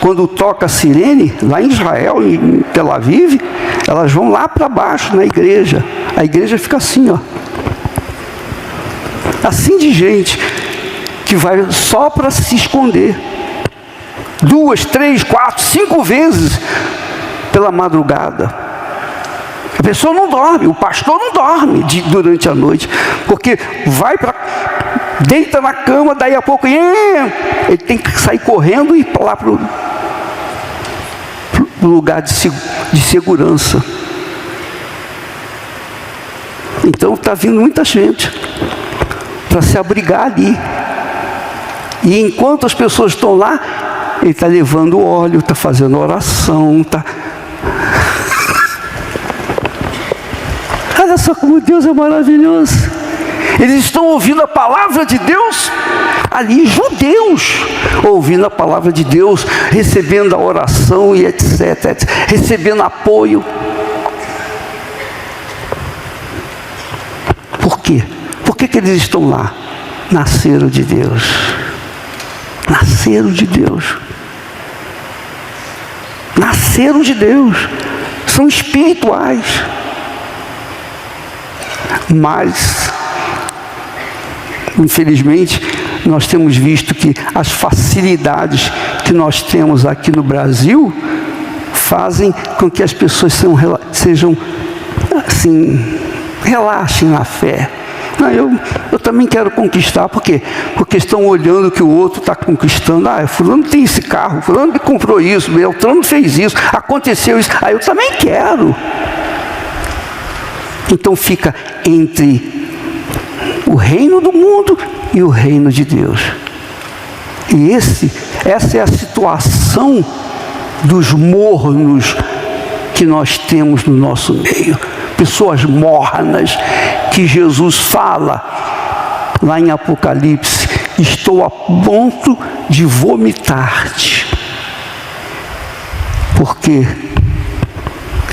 quando toca a sirene, lá em Israel, em Tel Aviv, elas vão lá para baixo na igreja. A igreja fica assim, assim de gente, que vai só para se esconder. 2, 3, 4, 5 vezes pela madrugada. A pessoa não dorme, o pastor não dorme durante a noite, porque deita na cama, daí a pouco ele tem que sair correndo e ir lá para o lugar de segurança. Então está vindo muita gente para se abrigar ali, e enquanto as pessoas estão lá, ele está levando óleo, está fazendo oração, Olha só como Deus é maravilhoso. Eles estão ouvindo a palavra de Deus ali, judeus, ouvindo a palavra de Deus, recebendo a oração e etc, recebendo apoio. Por quê? Por que eles estão lá? Nasceram de Deus. Nasceram de Deus. Nasceram de Deus. São espirituais. Mas, infelizmente, nós temos visto que as facilidades que nós temos aqui no Brasil fazem com que as pessoas sejam assim, relaxem na fé. Não, eu também quero conquistar. Por quê? Porque estão olhando que o outro está conquistando. Fulano tem esse carro, fulano me comprou isso, Beltrano fez isso, aconteceu isso. Eu também quero. Então fica entre o reino do mundo e o reino de Deus. E essa é a situação dos mornos que nós temos no nosso meio. Pessoas mornas, que Jesus fala lá em Apocalipse: estou a ponto de vomitar-te. Porque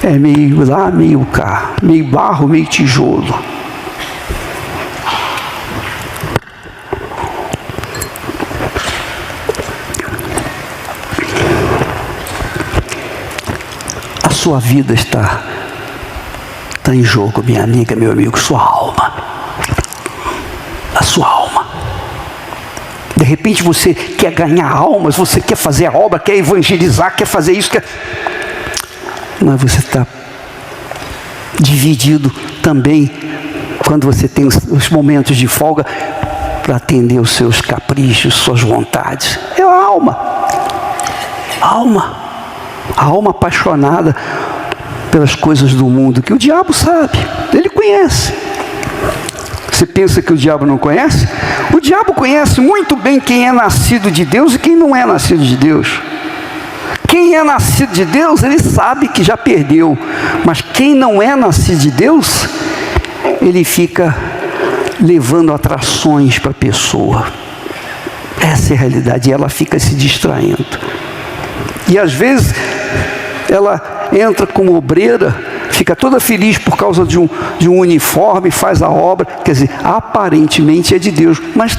é meio lá, meio cá, meio barro, meio tijolo. A sua vida está em jogo, minha amiga, meu amigo, sua alma. A sua alma. De repente você quer ganhar almas, você quer fazer a obra, quer evangelizar, quer fazer isso, mas você está dividido também quando você tem os momentos de folga para atender os seus caprichos, suas vontades. É a alma. A alma apaixonada pelas coisas do mundo, que o diabo sabe, ele conhece. Você pensa que o diabo não conhece? O diabo conhece muito bem quem é nascido de Deus e quem não é nascido de Deus. Quem é nascido de Deus, ele sabe que já perdeu. Mas quem não é nascido de Deus, ele fica levando atrações para a pessoa. Essa é a realidade, e ela fica se distraindo. E às vezes, ela entra como obreira, fica toda feliz por causa de um uniforme, faz a obra, quer dizer, aparentemente é de Deus, mas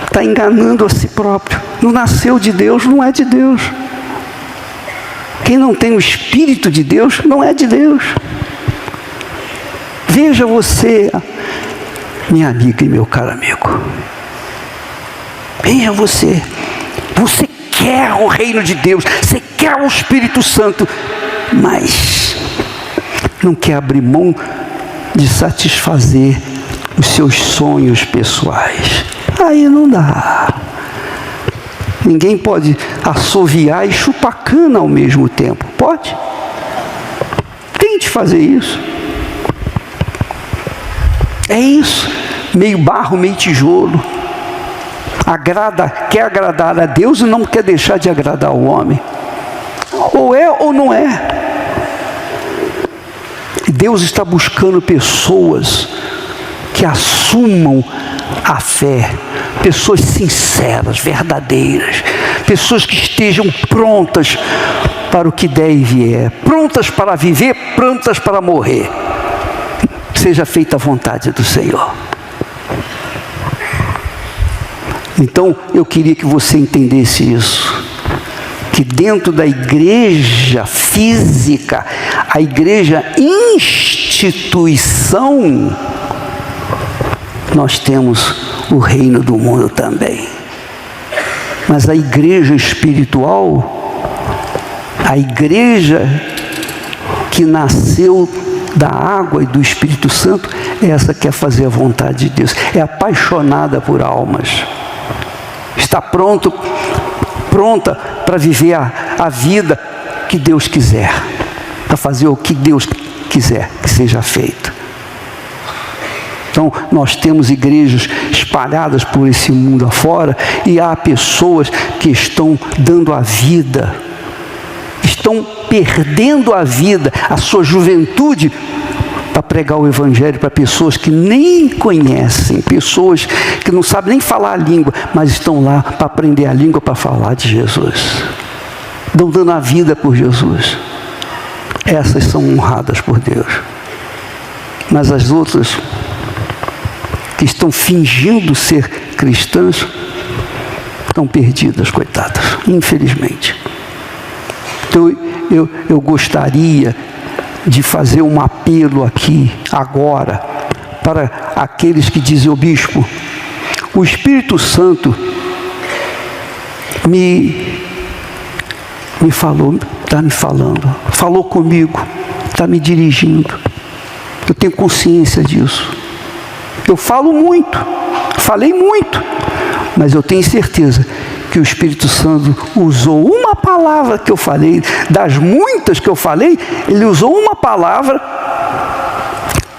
está enganando a si próprio. Não nasceu de Deus, não é de Deus. Quem não tem o Espírito de Deus, não é de Deus. Veja você, minha amiga e meu caro amigo. Veja você. Você quer o reino de Deus, você quer o Espírito Santo, mas não quer abrir mão de satisfazer os seus sonhos pessoais. Aí não dá. Ninguém pode assoviar e chupar cana ao mesmo tempo. Pode? Tente fazer isso. É isso. Meio barro, meio tijolo. Quer agradar a Deus e não quer deixar de agradar o homem. Ou é ou não é. Deus está buscando pessoas que assumam a fé, pessoas sinceras, verdadeiras, pessoas que estejam prontas para o que der e vier, prontas para viver, prontas para morrer. Seja feita a vontade do Senhor. Então, eu queria que você entendesse isso. Que dentro da igreja física, a igreja instituição, nós temos o reino do mundo também. Mas a igreja espiritual, a igreja que nasceu da água e do Espírito Santo, é essa que quer fazer a vontade de Deus. É apaixonada por almas. Está pronta para viver a vida que Deus quiser, para fazer o que Deus quiser que seja feito. Então, nós temos igrejas espalhadas por esse mundo afora, e há pessoas que estão dando a vida, estão perdendo a vida, a sua juventude, para pregar o Evangelho para pessoas que nem conhecem, pessoas que não sabem nem falar a língua, mas estão lá para aprender a língua, para falar de Jesus. Estão dando a vida por Jesus. Essas são honradas por Deus. Mas as outras, que estão fingindo ser cristãs, estão perdidas, coitadas, infelizmente. Então eu gostaria de fazer um apelo aqui, agora, para aqueles que dizem: o bispo, o Espírito Santo me falou, está me falando, falou comigo, está me dirigindo. Eu tenho consciência disso. Eu falo muito, falei muito, mas eu tenho certeza que o Espírito Santo usou uma palavra que eu falei, das muitas que eu falei, ele usou uma palavra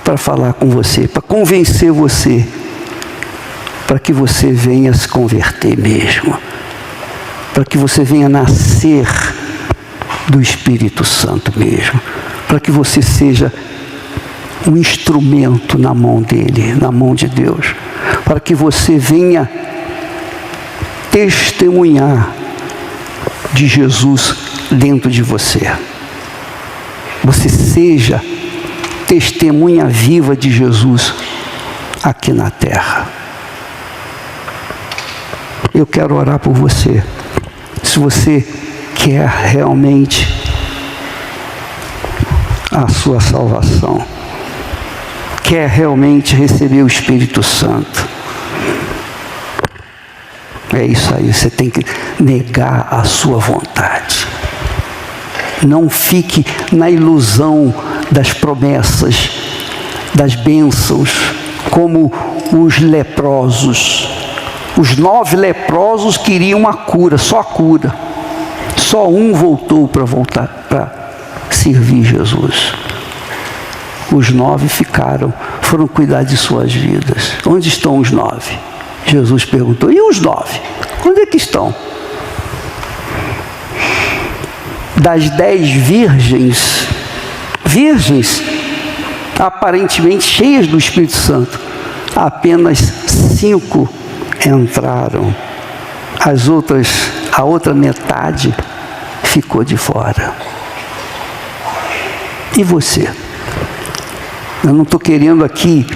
para falar com você, para convencer você, para que você venha se converter mesmo, para que você venha nascer do Espírito Santo mesmo, para que você seja um instrumento na mão dele, na mão de Deus, para que você venha testemunhar de Jesus dentro de você. Você seja testemunha viva de Jesus aqui na terra. Eu quero orar por você. Se você quer realmente a sua salvação, quer realmente receber o Espírito Santo, é isso aí, você tem que negar a sua vontade. Não fique na ilusão das promessas, das bênçãos, como os leprosos. Os 9 leprosos queriam a cura, só a cura. Só um voltou para servir Jesus. Os 9 foram cuidar de suas vidas. Onde estão os 9? Jesus perguntou: e os 9? Onde é que estão? Das 10 virgens aparentemente cheias do Espírito Santo, apenas 5 entraram. A outra metade ficou de fora. E você? Eu não estou querendo aqui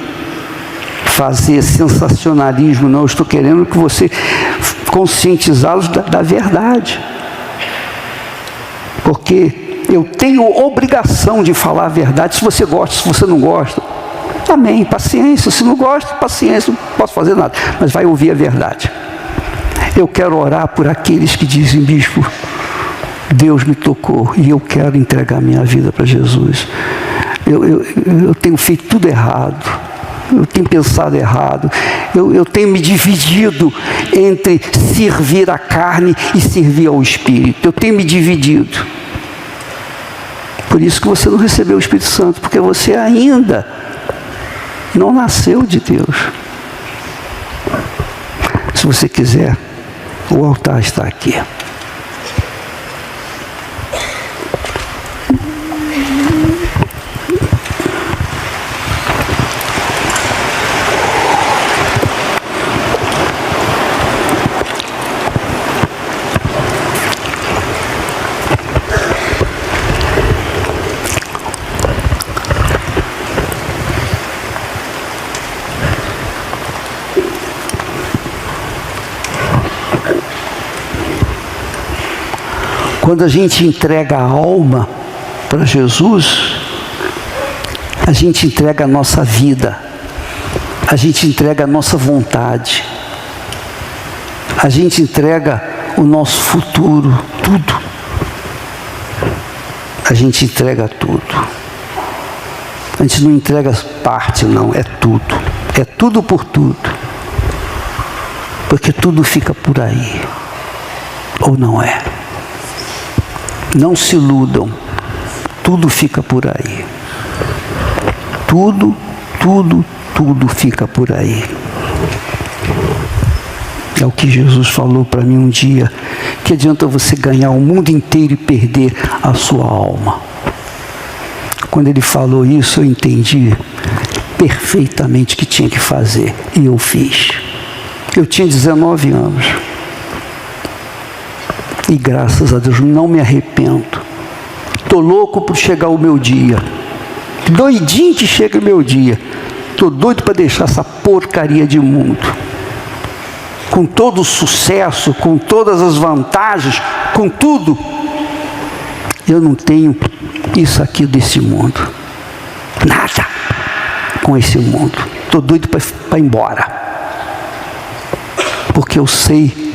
fazer sensacionalismo, não. Eu estou querendo que você conscientizá-los da verdade. Porque eu tenho obrigação de falar a verdade. Se você gosta, se você não gosta, amém, paciência. Se não gosta, paciência, não posso fazer nada. Mas vai ouvir a verdade. Eu quero orar por aqueles que dizem: bispo, Deus me tocou e eu quero entregar minha vida para Jesus. Eu tenho feito tudo errado. Eu tenho pensado errado. Eu tenho me dividido entre servir a carne e servir ao Espírito. Eu tenho me dividido. Por isso que você não recebeu o Espírito Santo, porque você ainda não nasceu de Deus. Se você quiser, o altar está aqui. Quando a gente entrega a alma para Jesus, a gente entrega a nossa vida, a gente entrega a nossa vontade, a gente entrega o nosso futuro, tudo. A gente entrega tudo. A gente não entrega parte, não, é tudo. É tudo por tudo. Porque tudo fica por aí. Ou não é? Não se iludam, tudo fica por aí. Tudo fica por aí. É o que Jesus falou para mim um dia: que adianta você ganhar o mundo inteiro e perder a sua alma? Quando ele falou isso, eu entendi perfeitamente o que tinha que fazer. E eu fiz. Eu tinha 19 anos. E graças a Deus, não me arrependo. Estou louco por chegar o meu dia. Doidinho que chega o meu dia. Estou doido para deixar essa porcaria de mundo. Com todo o sucesso, com todas as vantagens, com tudo. Eu não tenho isso aqui desse mundo. Nada com esse mundo. Estou doido para ir embora. Porque eu sei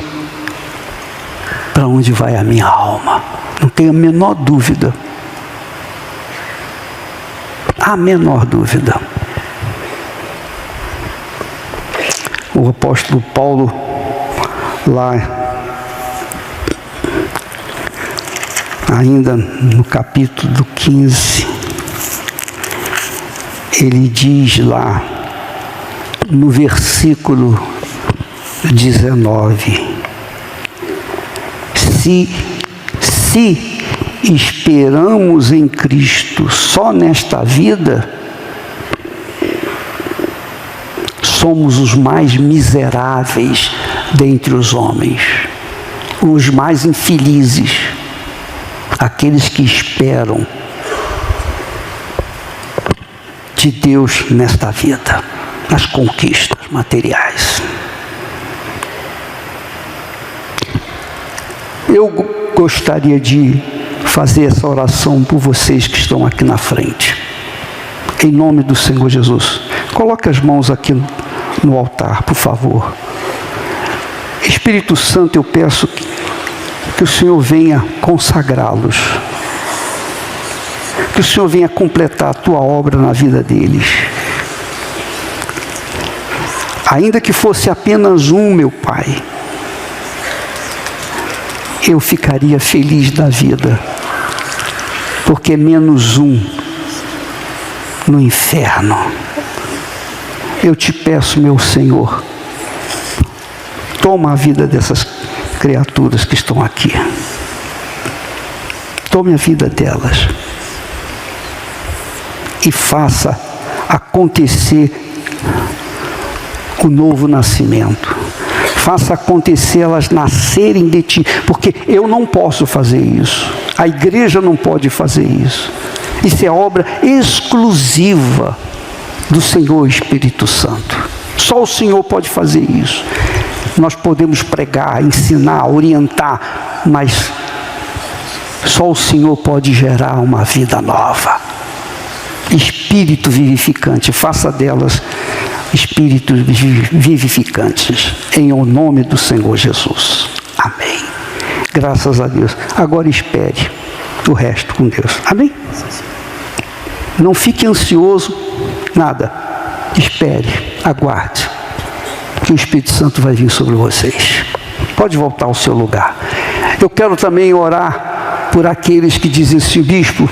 para onde vai a minha alma. Não tenho a menor dúvida. A menor dúvida. O apóstolo Paulo, lá, ainda no capítulo 15, ele diz lá, no versículo 19, se esperamos em Cristo só nesta vida, somos os mais miseráveis dentre os homens, os mais infelizes, aqueles que esperam de Deus nesta vida, nas conquistas materiais. Eu gostaria de fazer essa oração por vocês que estão aqui na frente. Em nome do Senhor Jesus. Coloque as mãos aqui no altar, por favor. Espírito Santo, eu peço que o Senhor venha consagrá-los. Que o Senhor venha completar a tua obra na vida deles. Ainda que fosse apenas um, meu Pai, eu ficaria feliz da vida. Porque menos um no inferno. Eu te peço, meu Senhor, toma a vida dessas criaturas que estão aqui. Tome a vida delas. E faça acontecer o novo nascimento. Faça acontecer elas nascerem de ti. Porque eu não posso fazer isso. A igreja não pode fazer isso. Isso é obra exclusiva do Senhor Espírito Santo. Só o Senhor pode fazer isso. Nós podemos pregar, ensinar, orientar, mas só o Senhor pode gerar uma vida nova. Espírito vivificante, faça delas espíritos vivificantes, em o nome do Senhor Jesus. Amém. Graças a Deus. Agora espere o resto com Deus. Amém? Não fique ansioso, nada. Espere, aguarde, que o Espírito Santo vai vir sobre vocês. Pode voltar ao seu lugar. Eu quero também orar por aqueles que dizem assim: bispo,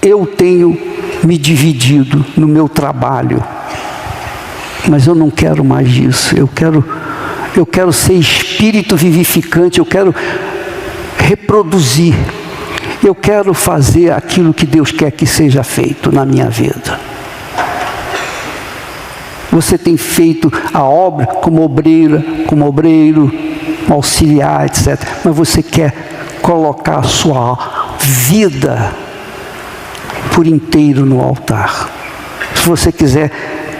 eu tenho me dividido no meu trabalho, mas eu não quero mais isso. Eu quero ser espírito vivificante, eu quero reproduzir, eu quero fazer aquilo que Deus quer que seja feito na minha vida. Você tem feito a obra como obreira, como obreiro, auxiliar, etc. Mas você quer colocar a sua vida por inteiro no altar. Se você quiser,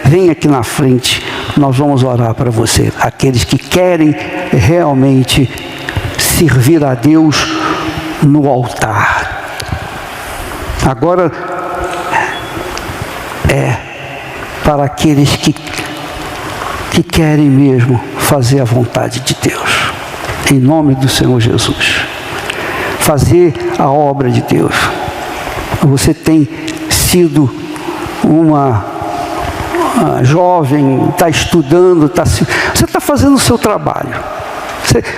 vem aqui na frente, nós vamos orar para você. Aqueles que querem realmente servir a Deus no altar. Agora é para aqueles que querem mesmo fazer a vontade de Deus, em nome do Senhor Jesus, fazer a obra de Deus. Você tem sido uma jovem, está estudando, você está fazendo o seu trabalho.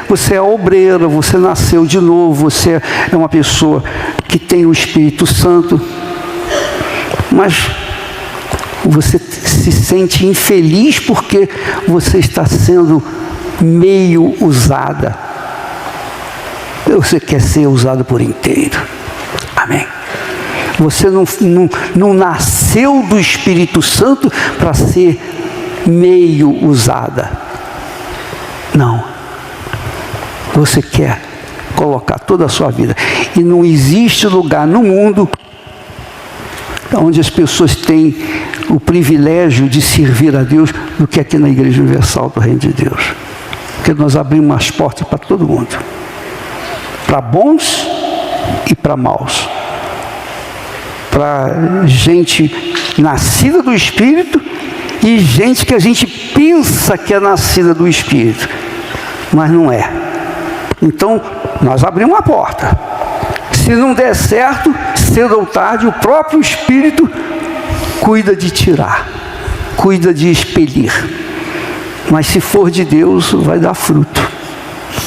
Você é obreira, você nasceu de novo, você é uma pessoa que tem o Espírito Santo, mas você se sente infeliz porque você está sendo meio usada. Você quer ser usado por inteiro. Amém. Você não nasceu do Espírito Santo para ser meio usada. Não. Você quer colocar toda a sua vida. E não existe lugar no mundo onde as pessoas têm o privilégio de servir a Deus do que aqui na Igreja Universal do Reino de Deus. Porque nós abrimos as portas para todo mundo. Para bons e para maus. Para gente nascida do Espírito e gente que a gente pensa que é nascida do Espírito, mas não é. Então, nós abrimos a porta. Se não der certo, cedo ou tarde, o próprio Espírito cuida de tirar, cuida de expelir. Mas se for de Deus, vai dar fruto.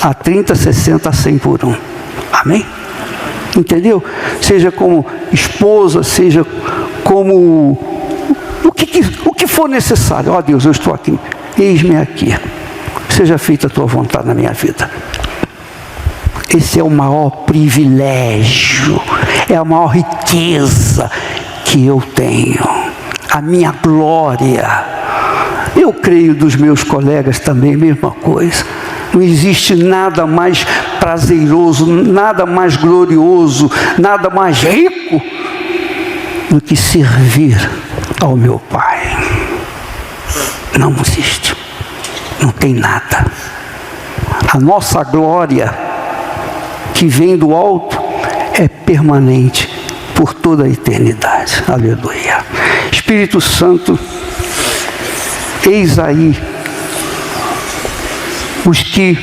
A 30, 60, 100 por um. Amém? Entendeu? Seja como esposa, seja como o que for necessário. Ó Deus, eu estou aqui. Eis-me aqui. Seja feita a tua vontade na minha vida. Esse é o maior privilégio, é a maior riqueza que eu tenho. A minha glória. Eu creio dos meus colegas também, mesma coisa. Não existe nada mais prazeroso, nada mais glorioso, nada mais rico do que servir ao meu Pai. Não existe. Não tem nada. A nossa glória, que vem do alto, é permanente por toda a eternidade. Aleluia. Espírito Santo, eis aí os que